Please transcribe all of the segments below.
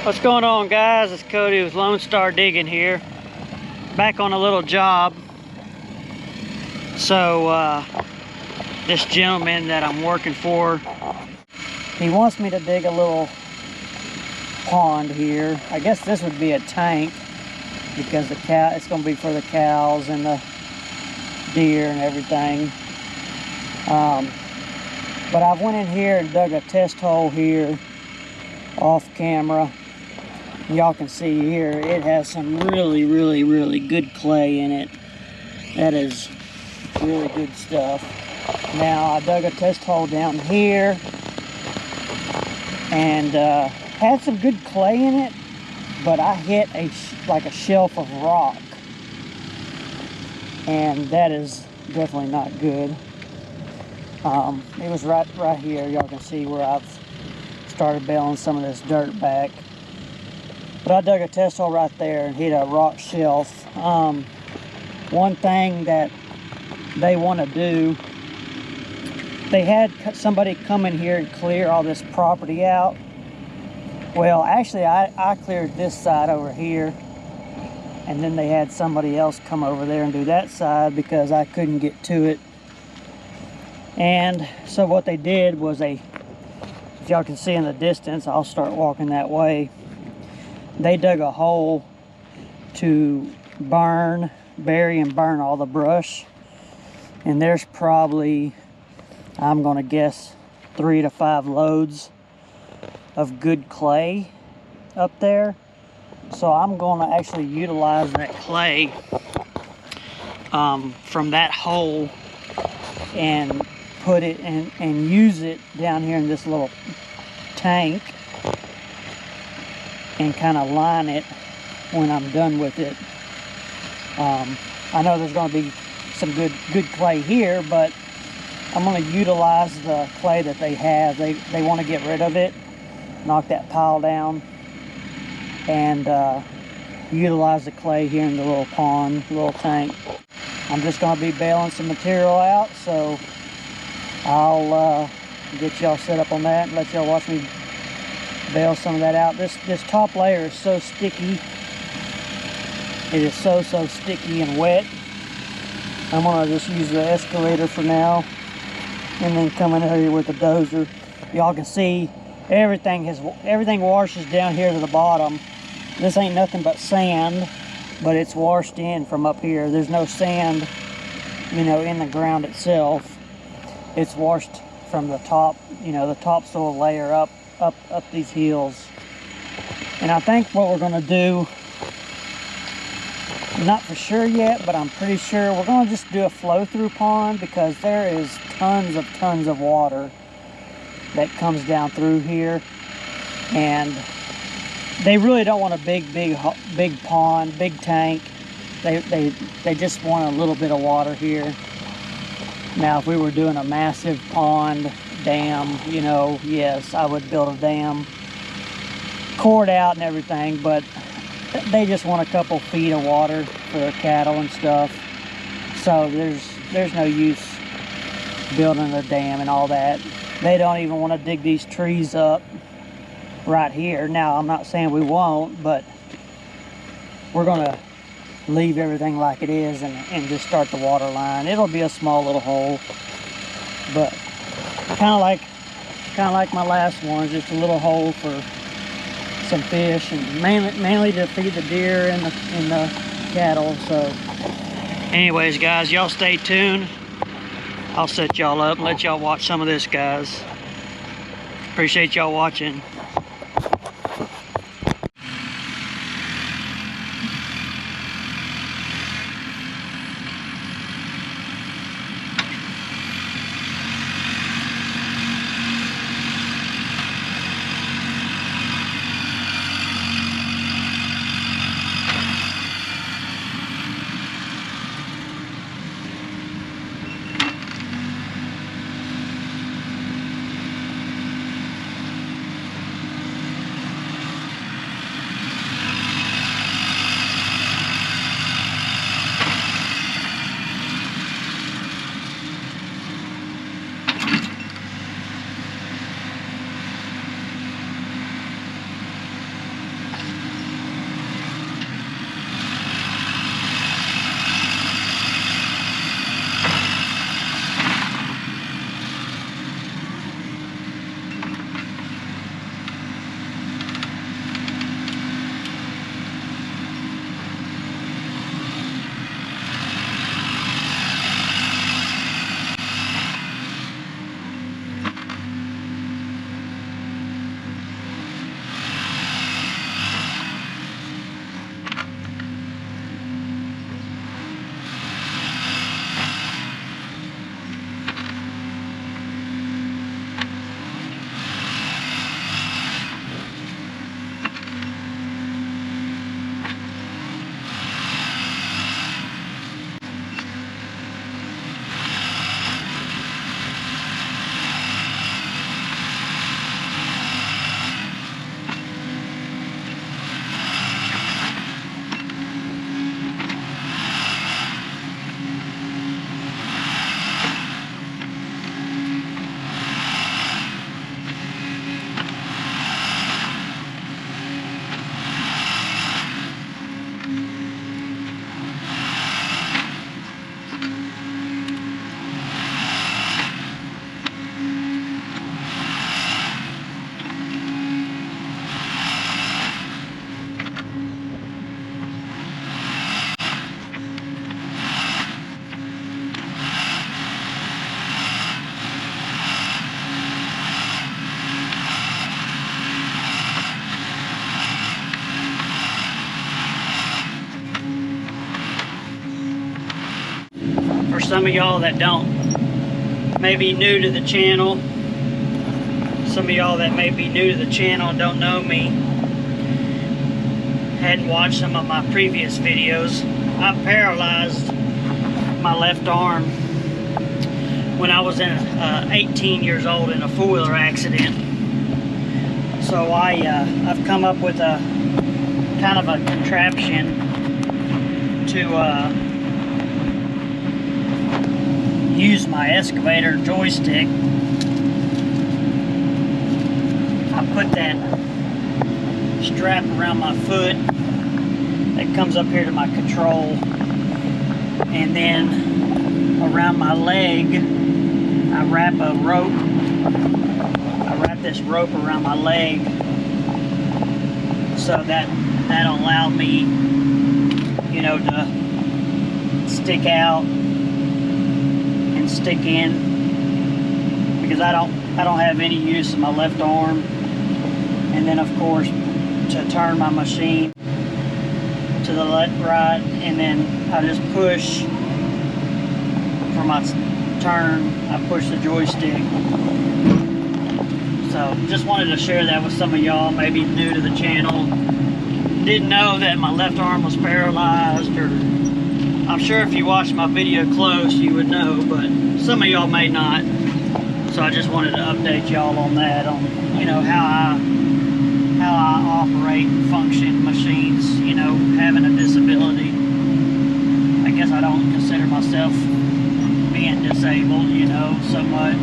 What's going on, guys? It's Cody with Lonestardiggin here. Back on a little job. So this gentleman that I'm working for, he wants me to dig a little pond here. I guess this would be a tank because it's going to be for the cows and the deer and everything. But I've went in here and dug a test hole here off camera. Y'all can see here it has some really good clay in it. That is really good stuff. Now I dug a test hole down here and had some good clay in it, but I hit like a shelf of rock, and that is definitely not good. It was right here. Y'all can see where I've started bailing some of this dirt back. But I dug a test hole right there and hit a rock shelf. One thing that they want to do, they had somebody come in here and clear all this property out. Well, actually I cleared this side over here, and then they had somebody else come over there and do that side because I couldn't get to it. And so what they did was if y'all can see in the distance, I'll start walking that way. They dug a hole to bury and burn all the brush. And there's probably, I'm gonna guess, 3 to 5 loads of good clay up there. So I'm gonna actually utilize that clay from that hole and put it in and use it down here in this little tank and kind of line it when I'm done with it. I know there's going to be some good clay here, but I'm going to utilize the clay that they have. They want to get rid of it, knock that pile down, and utilize the clay here in the little pond, little tank. I'm just going to be bailing some material out, so I'll get y'all set up on that and let y'all watch me bail some of that out. This top layer is so sticky. It is so sticky and wet. I'm gonna just use the excavator for now, and then come in here with the dozer. Y'all can see everything washes down here to the bottom. This ain't nothing but sand, but it's washed in from up here. There's no sand, in the ground itself. It's washed from the top, the topsoil layer up these hills. And I think what we're going to do, I'm not for sure yet, but I'm pretty sure we're going to just do a flow-through pond, because there is tons of water that comes down through here, and they really don't want a big pond, big tank. They just want a little bit of water here. Now, if we were doing a massive pond, dam, yes, I would build a dam, cord out and everything, but they just want a couple feet of water for their cattle and stuff. So there's no use building a dam and all that. They don't even want to dig these trees up right here. Now, I'm not saying we won't, but we're gonna leave everything like it is and just start the water line. It'll be a small little hole, but kind of like my last one, just a little hole for some fish, and mainly to feed the deer and the cattle. So anyways, guys, y'all stay tuned. I'll set y'all up and let y'all watch some of this, guys. Appreciate y'all watching. some of y'all that may be new to the channel, some of y'all that may be new to the channel and don't know me, hadn't watched some of my previous videos. I paralyzed my left arm when I was 18 years old in a four-wheeler accident. So I've come up with a kind of a contraption to use my excavator joystick. I put that strap around my foot that comes up here to my control, and then around my leg I wrap a rope. I wrap this rope around my leg so that'll allow me, you know, to stick out and stick in, because I don't have any use of my left arm. And then of course to turn my machine to the left, right, and then I just push for my turn. I push the joystick. So just wanted to share that with some of y'all maybe new to the channel, didn't know that my left arm was paralyzed, or I'm sure if you watched my video close you would know, but some of y'all may not. So I just wanted to update y'all on that, on, you know, how I operate and function machines, you know, having a disability. I guess I don't consider myself being disabled, you know, so much.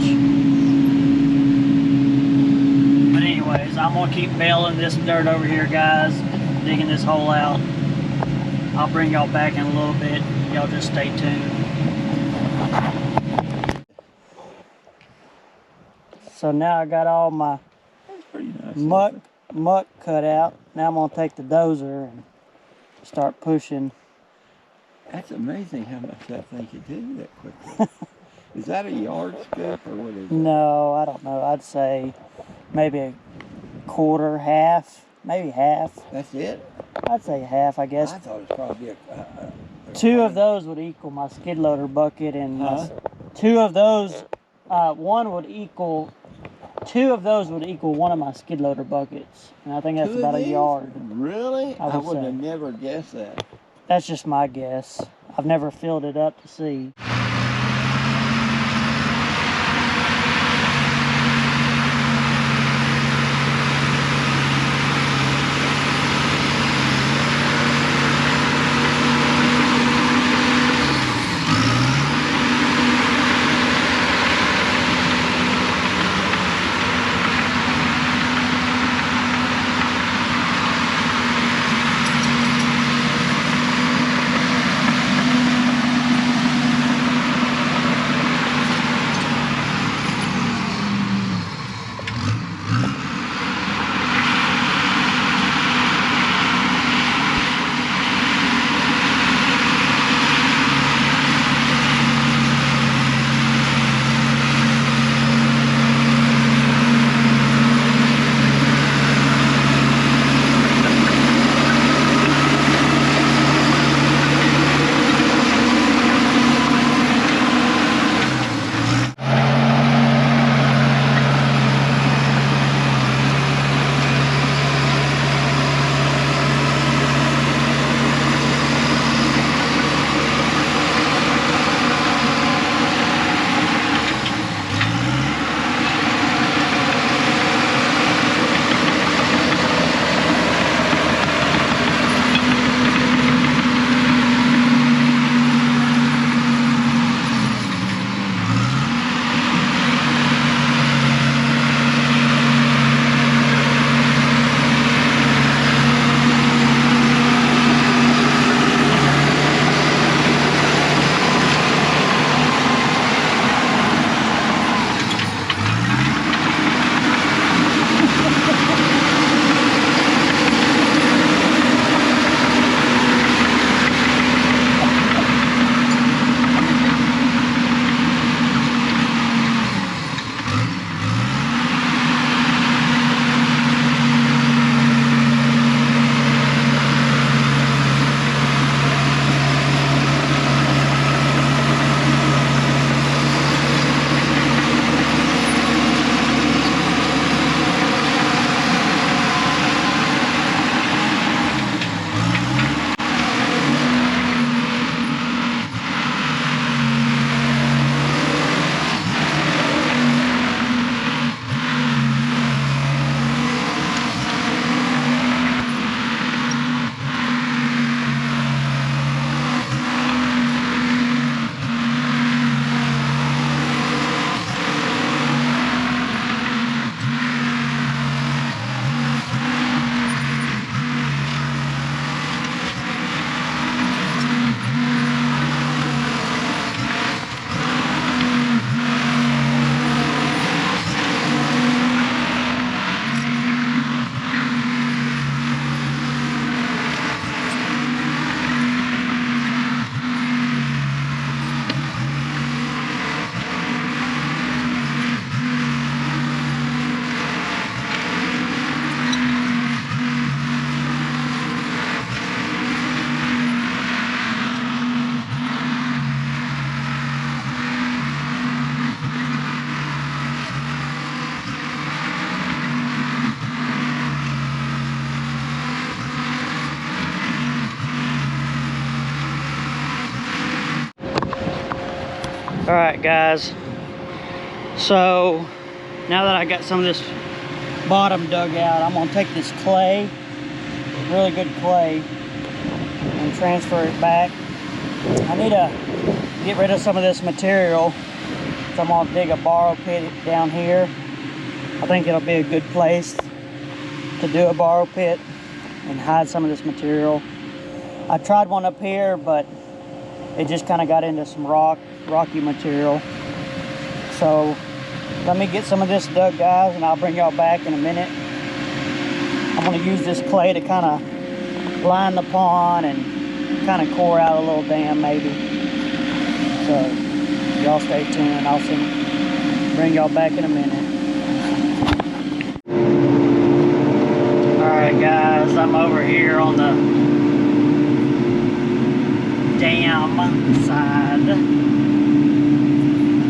But anyways, I'm gonna keep bailing this dirt over here, guys, digging this hole out. I'll bring y'all back in a little bit. Y'all just stay tuned. So now I got all my muck cut out. Now I'm gonna take the dozer and start pushing. That's amazing how much that thing can do that quickly. Is that a yard scoop or what is it? No, I don't know. I'd say maybe a quarter, half, maybe half. That's it? I'd say half, I guess. I thought it was probably a two of those would equal my skid loader bucket, and two of those, two of those would equal one of my skid loader buckets, and I think that's about a yard. Really? I would say. have never guessed that. That's just my guess. I've never filled it up to see. All right, guys. So now that I got some of this bottom dug out, I'm gonna take this clay, really good clay, and transfer it back. I need to get rid of some of this material, so I'm gonna dig a borrow pit down here. I think it'll be a good place to do a borrow pit and hide some of this material. I tried one up here, but it just kind of got into some rocky material. So let me get some of this dug, guys, and I'll bring y'all back in a minute. I'm gonna use this clay to kind of line the pond and kind of core out a little dam maybe. So y'all stay tuned. I'll bring y'all back in a minute. Alright, guys, I'm over here on the dam side.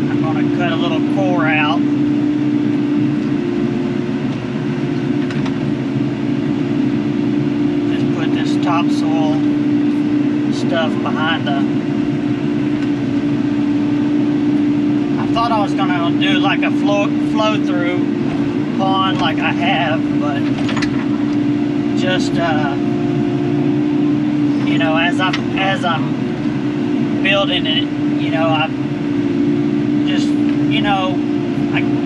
I'm going to cut a little core out. Just put this topsoil stuff behind the... I thought I was going to do like a flow through pond like I have, but just you know, as I'm building it, you know, I just, you know,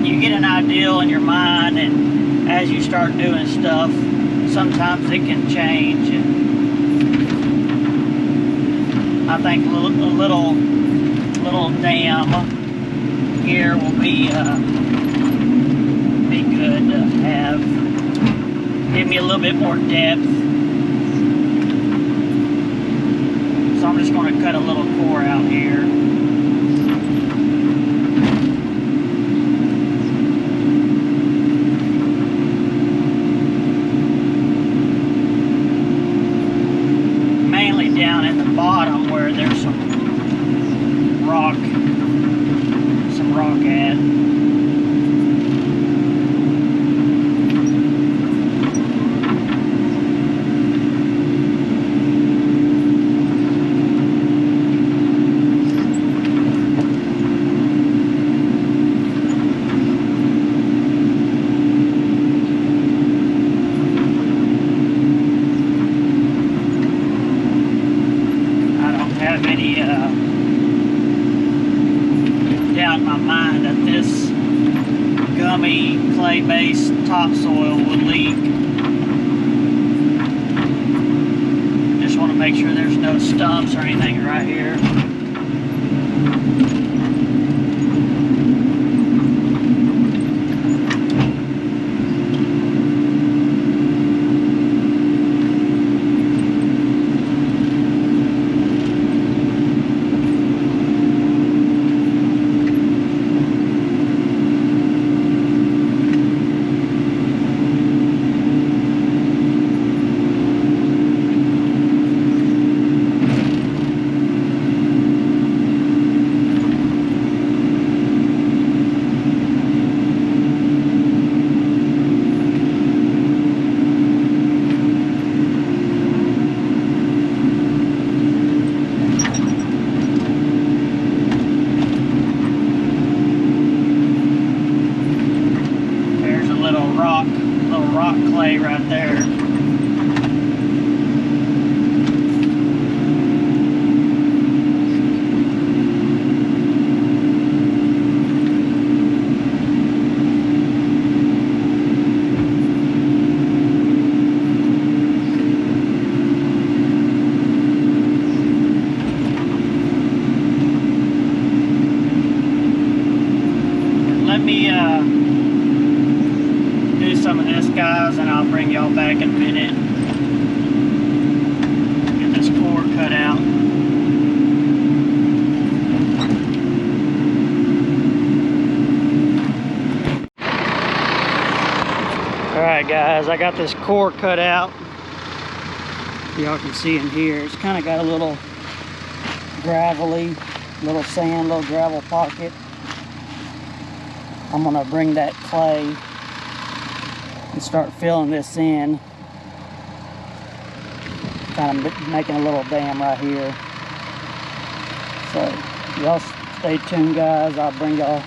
you get an ideal in your mind, and as you start doing stuff, sometimes it can change. And I think a little dam here will be good to have. Give me a little bit more depth. So I'm just going to cut a little core out here. Mainly down in the bottom where there's some rock at. Doubt in my mind that this gummy clay-based topsoil would leak. Just want to make sure there's no stumps or anything right here. Rock clay right there. Let me do some of this, guys, and I'll bring y'all back in a minute. Get this core cut out. Alright, guys, I got this core cut out. Y'all can see in here, it's kind of got a little gravelly, little sand, little gravel pocket. I'm gonna bring that clay and start filling this in, kind of making a little dam right here. So y'all Stay tuned, guys. I'll bring y'all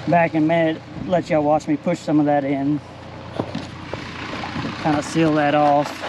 back in a minute, let y'all watch me push some of that in, kind of seal that off.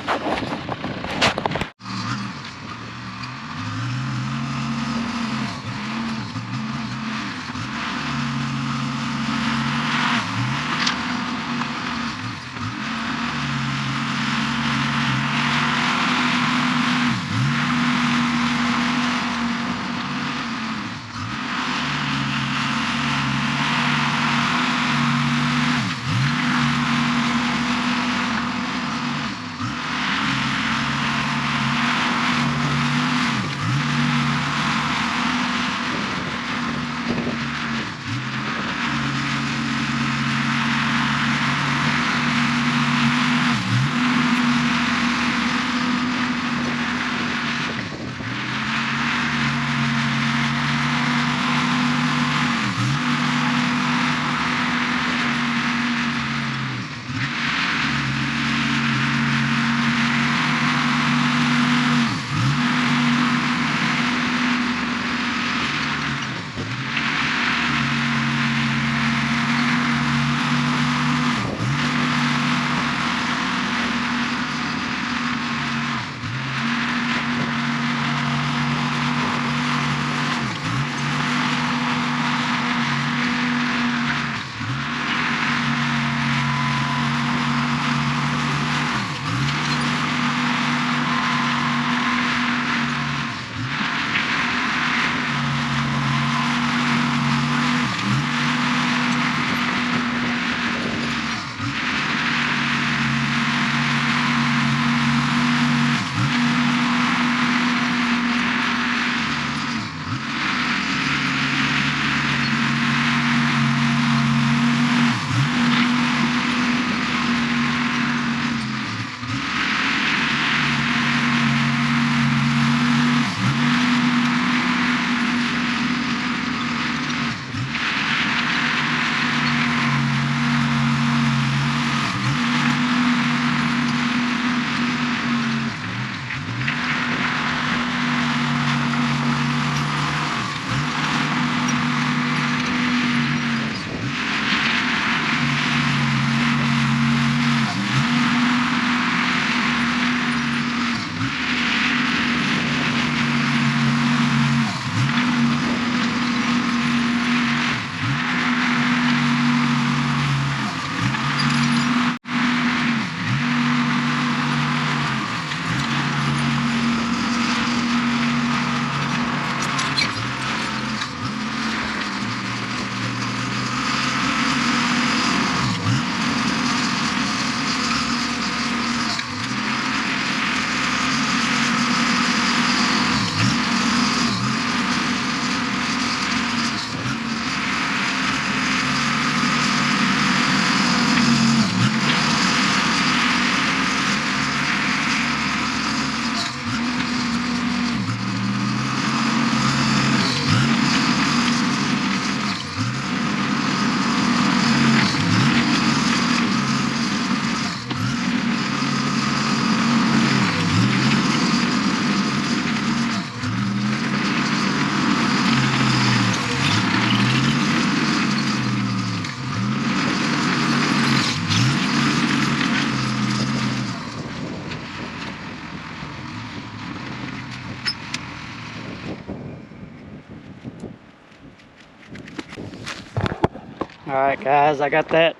Alright guys, I got that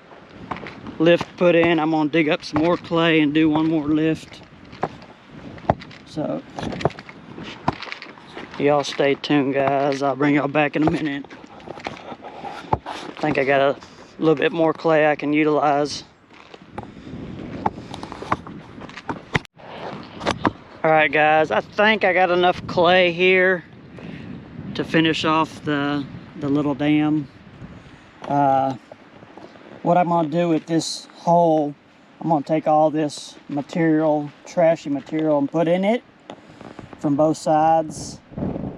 lift put in. I'm gonna dig up some more clay and do one more lift. So y'all stay tuned, guys. I'll bring y'all back in a minute. I think I got a little bit more clay I can utilize. Alright guys, I think I got enough clay here to finish off the little dam. What I'm going to do with this hole, I'm going to take all this material, trashy material, and put in it from both sides,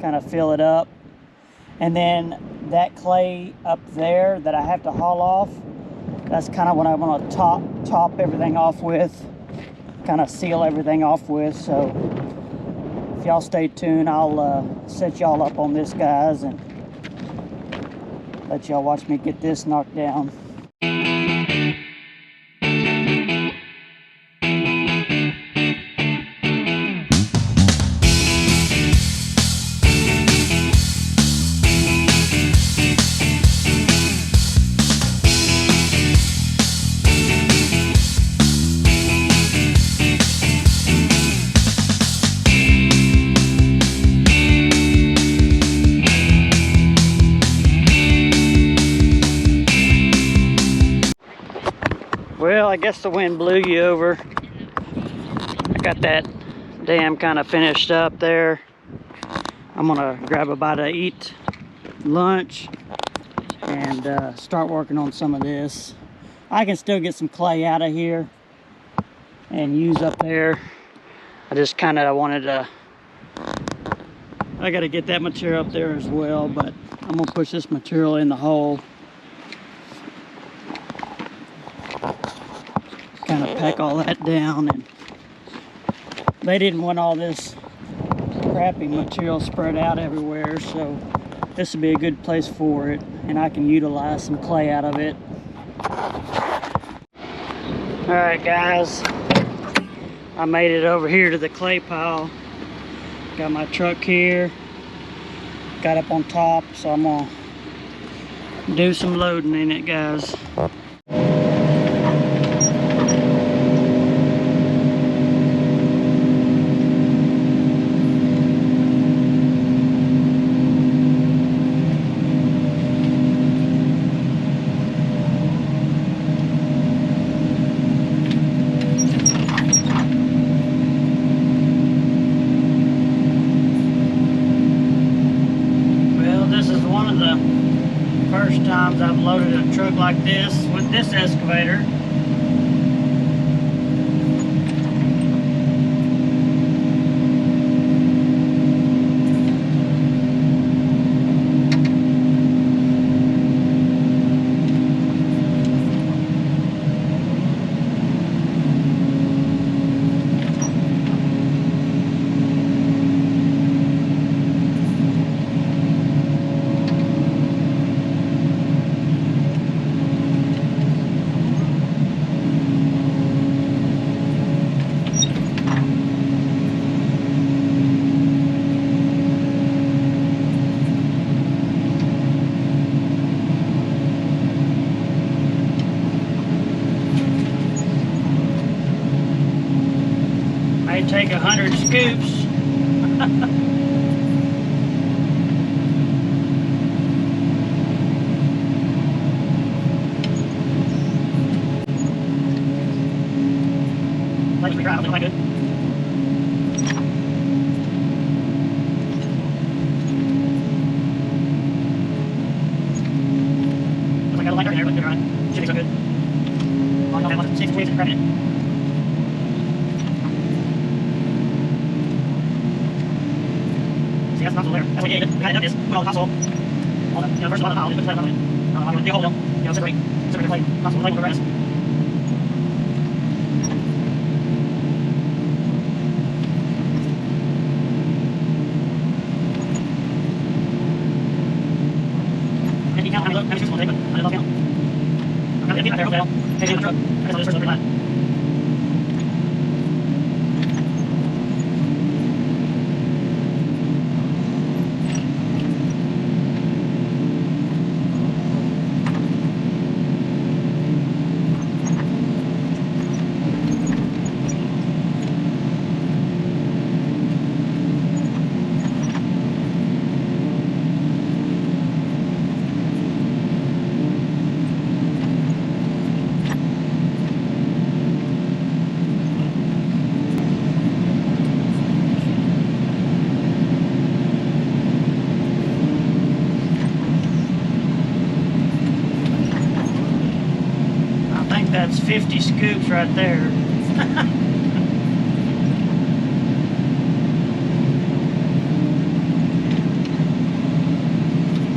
kind of fill it up. And then that clay up there that I have to haul off, that's kind of what I'm going to top everything off with, kind of seal everything off with. So if y'all stay tuned, I'll set y'all up on this, guys, and Let y'all watch me get this knocked down. Well, I guess the wind blew you over. I got that dam kind of finished up there. I'm gonna grab a bite to eat lunch and start working on some of this. I can still get some clay out of here and use up there. I just kind of wanted to, I got to get that material up there as well, but I'm gonna push this material in the hole. Kind of pack all that down, and they didn't want all this crappy material spread out everywhere, so this would be a good place for it, and I can utilize some clay out of it. All right, guys, I made it over here to the clay pile. Got my truck here, got up on top, so I'm gonna do some loading in it, guys. First times I've loaded a truck like this with this excavator. Take 100 scoops. Let me try it, like it. I got a lighter in there, but they're on. Should be so good. Long enough, I have 6 weeks of credit. That's not there. That's what you did. You kind of did this. Put all the console on the, first one on the pile. You put that on it. You hold them. Separate the plate. Console the plate with the rest. And you count how many scoops will take, but I don't count. I'm going to get right there. Okay, I'll take it in the truck. I guess I'll just first look at that. That's 50 scoops right there.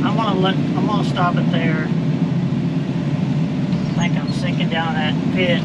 I'm gonna stop it there. I think I'm sinking down that pit.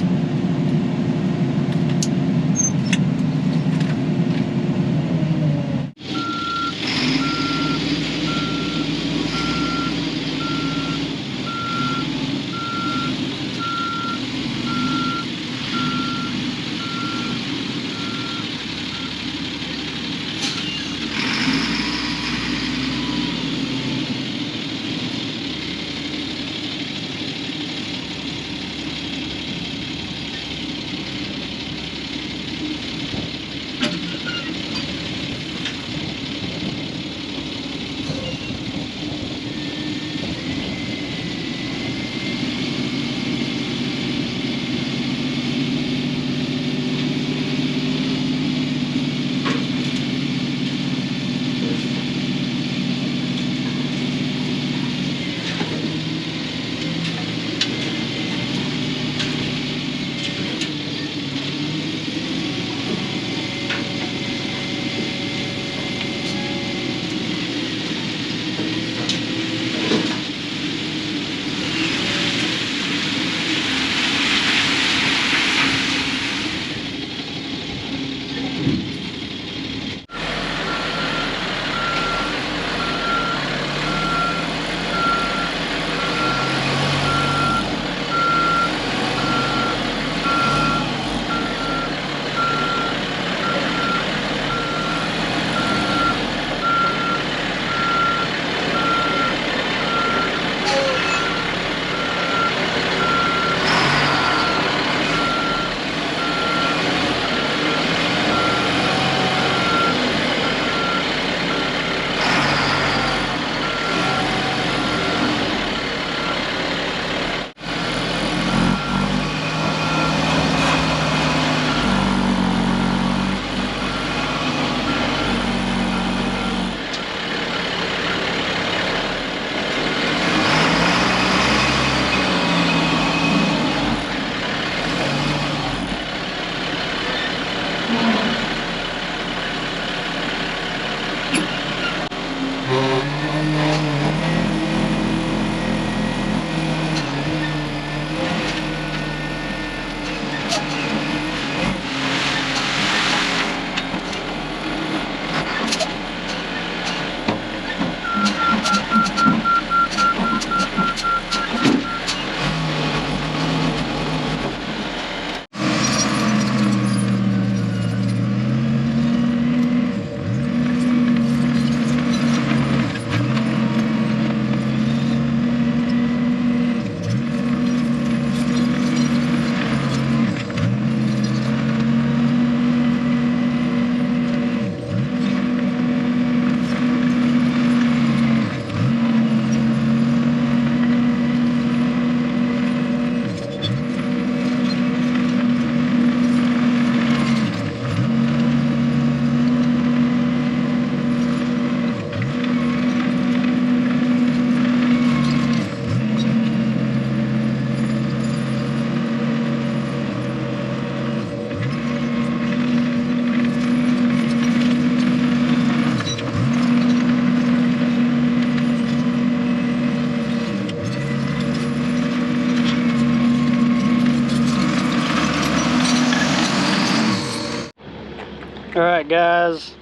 All right, guys,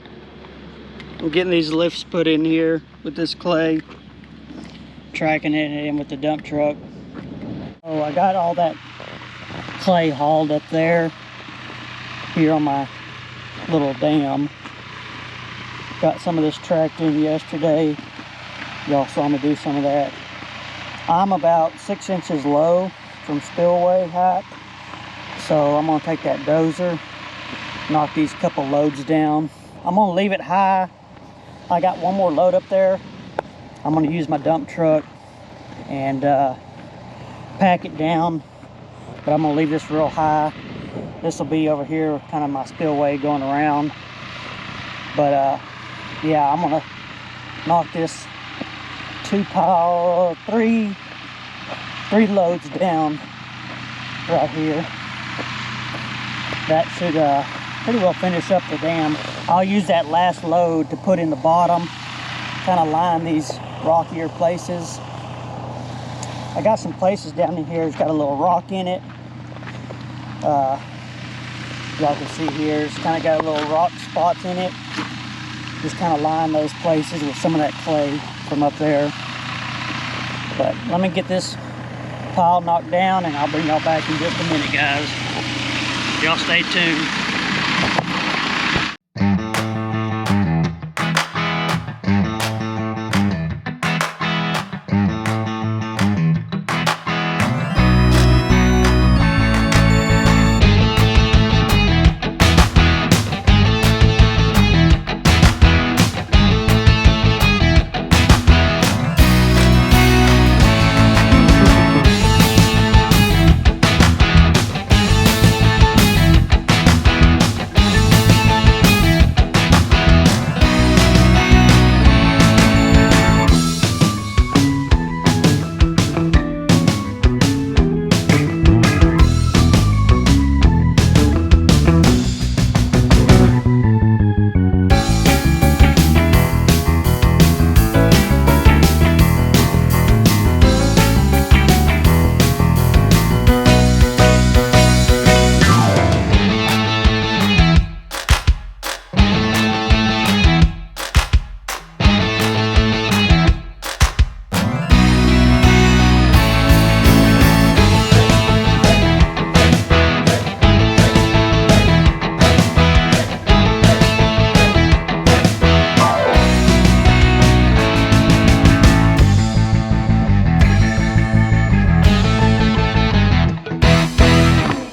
I'm getting these lifts put in here with this clay, tracking it in with the dump truck. Oh, I got all that clay hauled up there here on my little dam. Got some of this tracked in yesterday. Y'all saw me do some of that. I'm about 6 inches low from spillway height, so I'm gonna take that dozer, knock these couple loads down. I'm gonna leave it high. I got one more load up there. I'm gonna use my dump truck and pack it down, but I'm gonna leave this real high. This will be over here, kind of my spillway going around. But yeah, I'm gonna knock this three loads down right here. That should pretty well finish up the dam. I'll use that last load to put in the bottom, kind of line these rockier places. I got some places down in here, it's got a little rock in it. Y'all can see here, it's kind of got a little rock spots in it. Just kind of line those places with some of that clay from up there. But let me get this pile knocked down and I'll bring y'all back in just a minute, guys. Y'all stay tuned.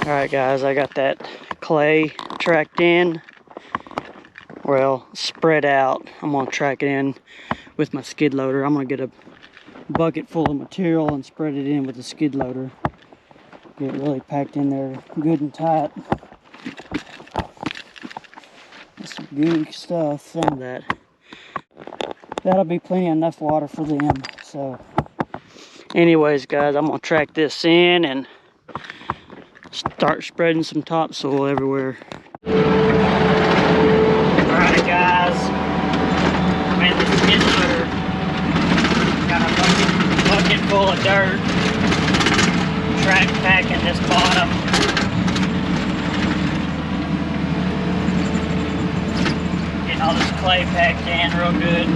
Alright guys, I got that clay tracked in, well, spread out. I'm going to track it in with my skid loader. I'm going to get a bucket full of material and spread it in with the skid loader. Get it really packed in there good and tight. That's some gooey stuff, some of that. That'll be plenty enough water for them. So anyways guys, I'm going to track this in and start spreading some topsoil everywhere. Alright guys, I'm in the skid loader. Got a bucket full of dirt. Track packing this bottom. Getting all this clay packed in real good.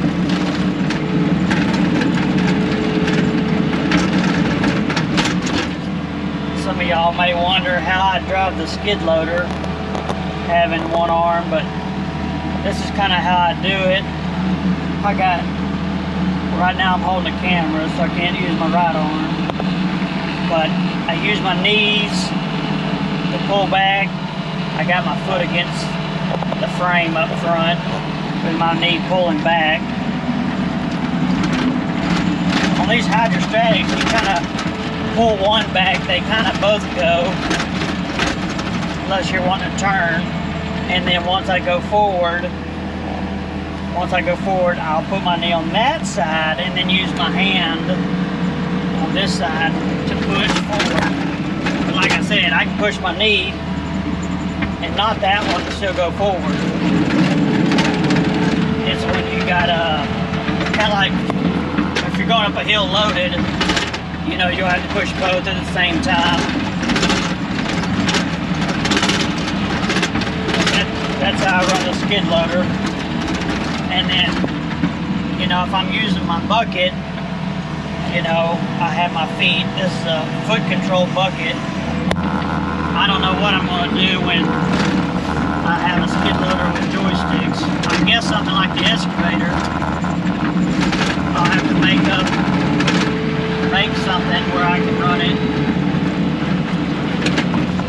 Some of y'all may wonder how I drive the skid loader having one arm, but this is kind of how I do it. Right now I'm holding a camera, so I can't use my right arm, but I use my knees to pull back. I got my foot against the frame up front with my knee pulling back. On these hydrostatics, you kind of pull one back, they kind of both go, unless you're wanting to turn. And then once I go forward, I'll put my knee on that side and then use my hand on this side to push forward. But like I said, I can push my knee and not that one to still go forward. It's when you gotta, kind of like if you're going up a hill loaded, you know, you'll have to push both at the same time. That's I run the skid loader, and then, you know, if I'm using my bucket, you know, I have my feet. This is a foot control bucket. I don't know what I'm going to do when I have a skid loader with joysticks. I guess something like the excavator. I'll have to make something where I can run it.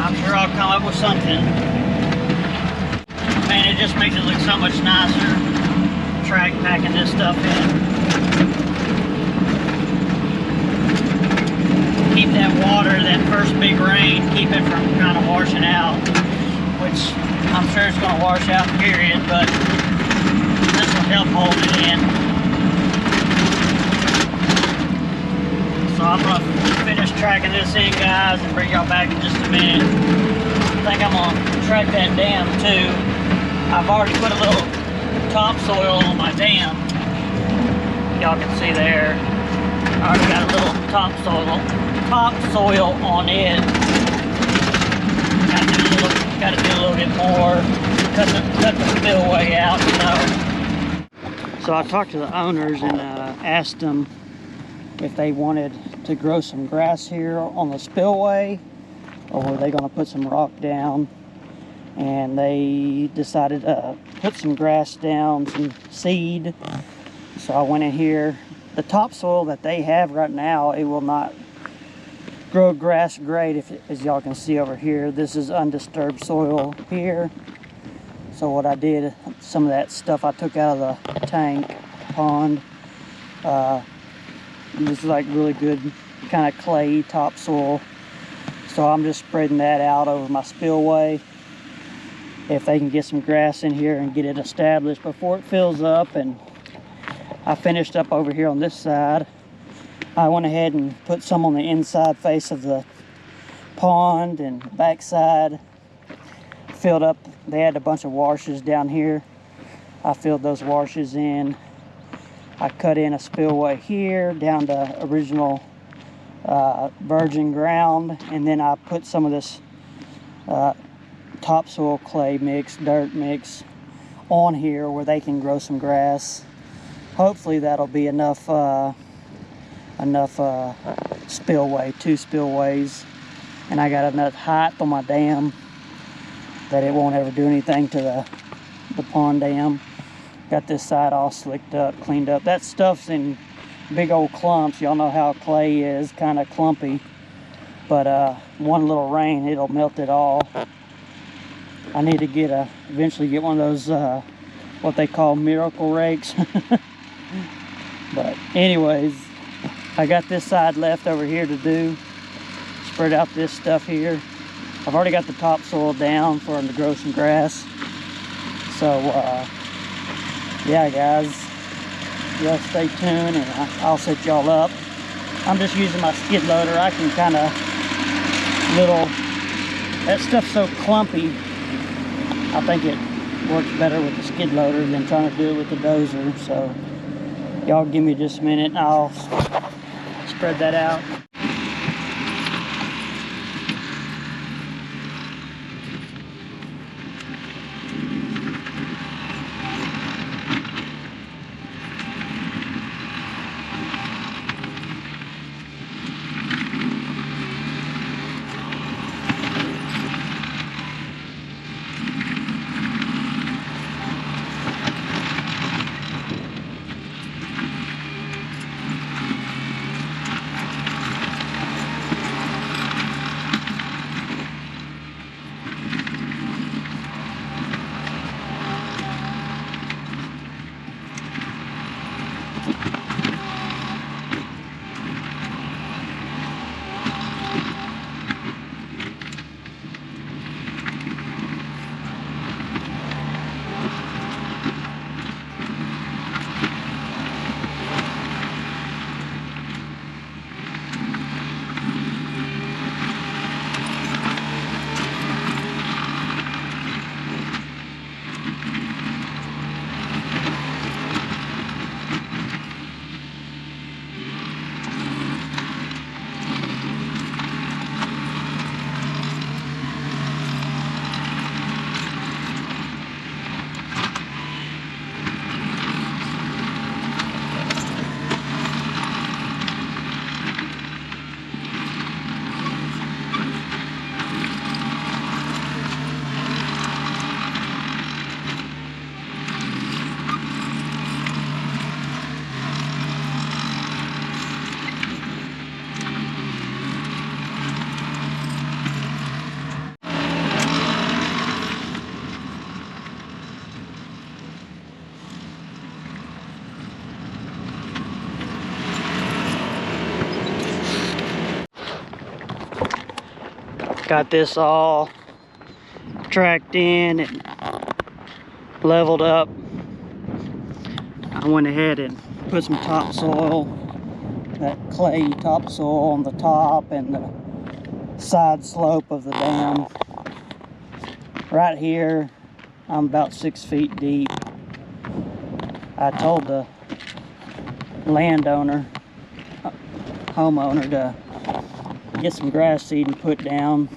I'm sure I'll come up with something. Man, it just makes it look so much nicer. Track packing this stuff in. Keep that water, that first big rain, keep it from kind of washing out, which I'm sure it's going to wash out, period, but this will help hold it in. So I'm going to finish tracking this in, guys, and bring y'all back in just a minute. I think I'm going to track that dam too. I've already put a little topsoil on my dam. Y'all can see there. I already got a little topsoil on it. Got to do a little bit more. Cut the spillway out, you know. So I talked to the owners and asked them if they wanted to grow some grass here on the spillway, or were they going to put some rock down. And they decided to put some grass down, some seed. So I went in here. The topsoil that they have right now, it will not grow grass great, as y'all can see over here. This is undisturbed soil here. So what I did, some of that stuff I took out of the tank, pond. This is like really good kind of clay topsoil. So I'm just spreading that out over my spillway. If they can get some grass in here and get it established before it fills up. And I finished up over here on this side. I went ahead and put some on the inside face of the pond and back side. Filled up, they had a bunch of washes down here. I filled those washes in. I cut in a spillway here down to original virgin ground, and then I put some of this topsoil clay mix, dirt mix on here where they can grow some grass. Hopefully that'll be enough spillway, 2 spillways, and I got enough height on my dam that it won't ever do anything to the pond dam. Got this side all slicked up, cleaned up. That stuff's in big old clumps. Y'all know how clay is, kind of clumpy, but one little rain, it'll melt it all. I need to eventually get one of those what they call miracle rakes. But anyways, I got this side left over here to do. Spread out this stuff here. I've already got the topsoil down for them to grow some grass. So yeah, guys, y'all stay tuned and I'll set y'all up. I'm just using my skid loader. I can kind of that stuff's so clumpy. I think it works better with the skid loader than trying to do it with the dozer. So y'all give me just a minute and I'll spread that out. Got this all tracked in and leveled up. I went ahead and put some topsoil, that clay topsoil on the top and the side slope of the dam. Right here, I'm about 6 feet deep. I told the landowner, homeowner, to get some grass seed and put down.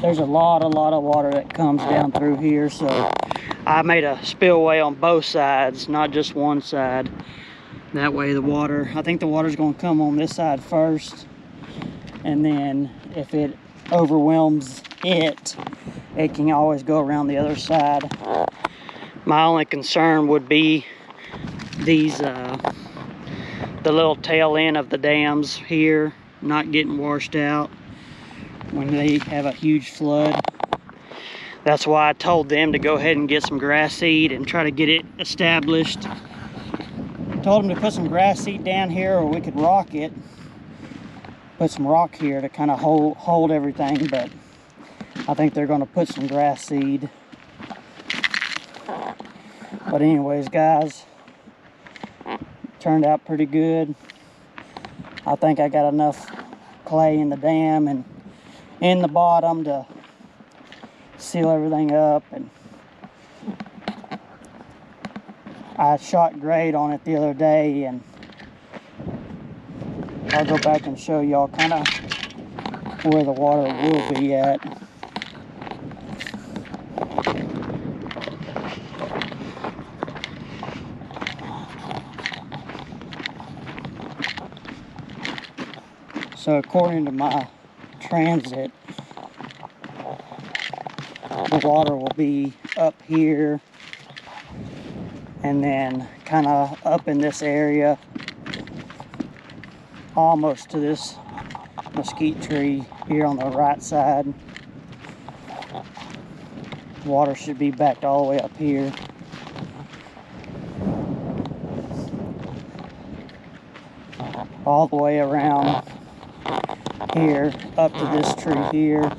There's a lot of water that comes down through here, so I made a spillway on both sides, not just one side. That way the water, I think the water's gonna come on this side first, and then if it overwhelms it, it can always go around the other side. My only concern would be these, the little tail end of the dams here, not getting washed out when they have a huge flood. That's why I told them to go ahead and get some grass seed and try to get it established. Told them to put some grass seed down here, or we could rock it. Put some rock here to kind of hold everything, but I think they're going to put some grass seed. But anyways, guys, turned out pretty good. I think I got enough clay in the dam and in the bottom to seal everything up, and I shot grade on it the other day, and I'll go back and show y'all kind of where the water will be at. So according to my transit, the water will be up here and then kind of up in this area almost to this mesquite tree here on the right side. Water should be backed all the way up here. All the way around here up to this tree here.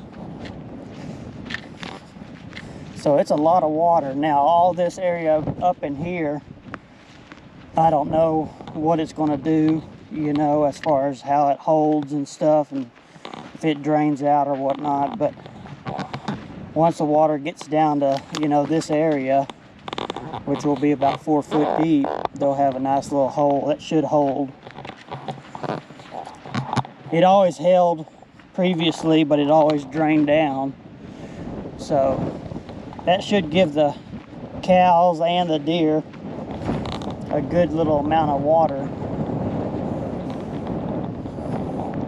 So it's a lot of water. Now all this area up in here, I don't know what it's going to do, you know, as far as how it holds and stuff, and if it drains out or whatnot. But once the water gets down to, you know, this area, which will be about 4 foot deep, they'll have a nice little hole that should hold. It always held previously, but it always drained down. So that should give the cows and the deer a good little amount of water.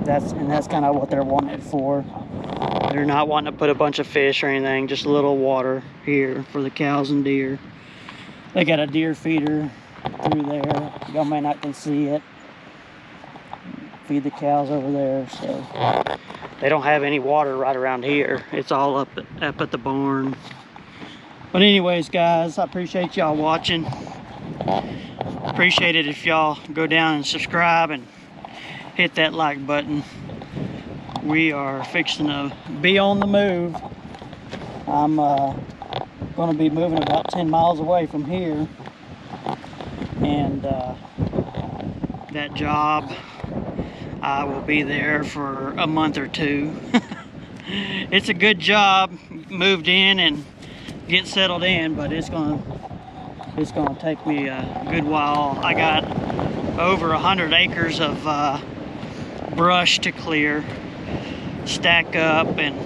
That's kind of what they're wanting it for. They're not wanting to put a bunch of fish or anything, just a little water here for the cows and deer. They got a deer feeder through there. Y'all may not can see it. Feed the cows over there, so they don't have any water right around here. It's all up at the barn. But anyways, guys, I appreciate y'all watching. Appreciate it if y'all go down and subscribe and hit that like button. We are fixing to be on the move. I'm going to be moving about 10 miles away from here, and that job, I will be there for a month or two. It's a good job. Moved in and get settled in, but it's gonna take me a good while. I got over 100 acres of brush to clear, stack up, and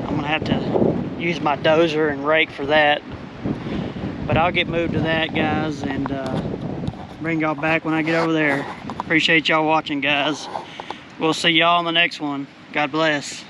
I'm gonna have to use my dozer and rake for that. But I'll get moved to that, guys, and bring y'all back when I get over there. Appreciate y'all watching, guys. We'll see y'all on the next one. God bless.